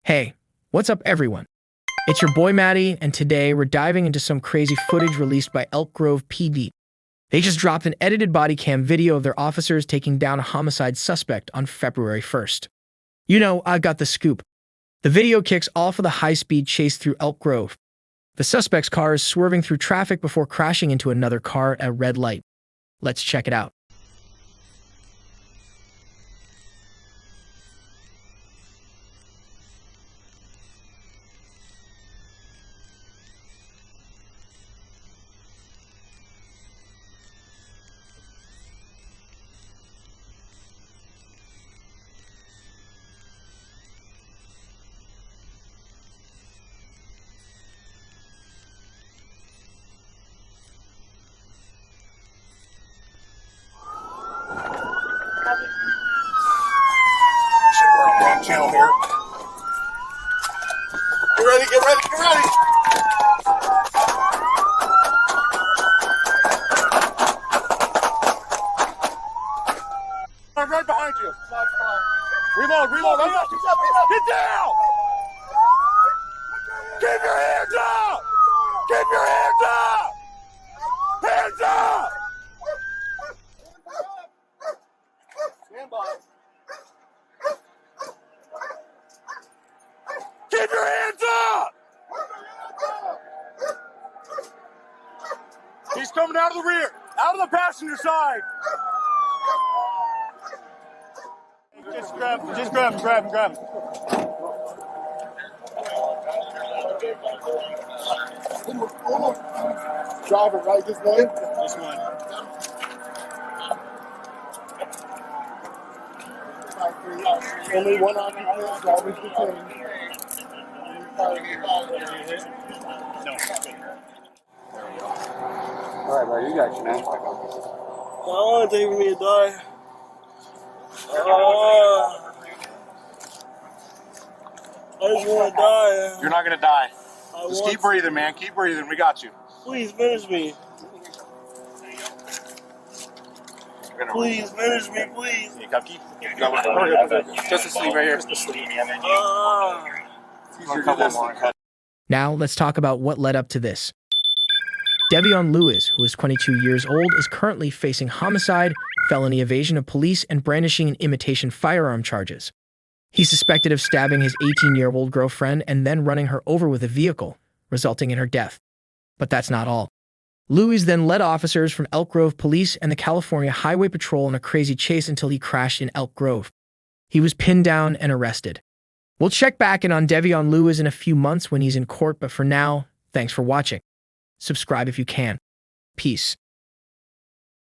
Hey, what's up everyone? It's your boy Matty, and today we're diving into some crazy footage released by Elk Grove PD. They just dropped an edited body cam video of their officers taking down a homicide suspect on February 1st. You know, I've got the scoop. The video kicks off with a high-speed chase through Elk Grove. The suspect's car is swerving through traffic before crashing into another car at a red light. Let's check it out. Channel here. Get ready, get ready, get ready! I'm right behind you. That's fine. Reload, reload. He's up. Get down! Keep your hands up! Keep your hands up! Hands up! Stand by. Keep your hands up! He's coming out of the rear, out of the passenger side. Just grab him. Driver, right this way? This one. Only one occupant, driver's detained. Alright, bro, you got you, man. I don't want to take me to die. I just want to die. You're not gonna die. Just keep breathing, man. Keep breathing. We got you. Please finish me. Please finish me, please. Just asleep right here. Just asleep. Now, let's talk about what led up to this. Devian Lewis, who is 22 years old, is currently facing homicide, felony evasion of police, and brandishing and imitation firearm charges. He's suspected of stabbing his 18-year-old girlfriend and then running her over with a vehicle, resulting in her death. But that's not all. Lewis then led officers from Elk Grove Police and the California Highway Patrol on a crazy chase until he crashed in Elk Grove. He was pinned down and arrested. We'll check back in on Devian Lewis in a few months when he's in court, but for now, thanks for watching. Subscribe if you can. Peace.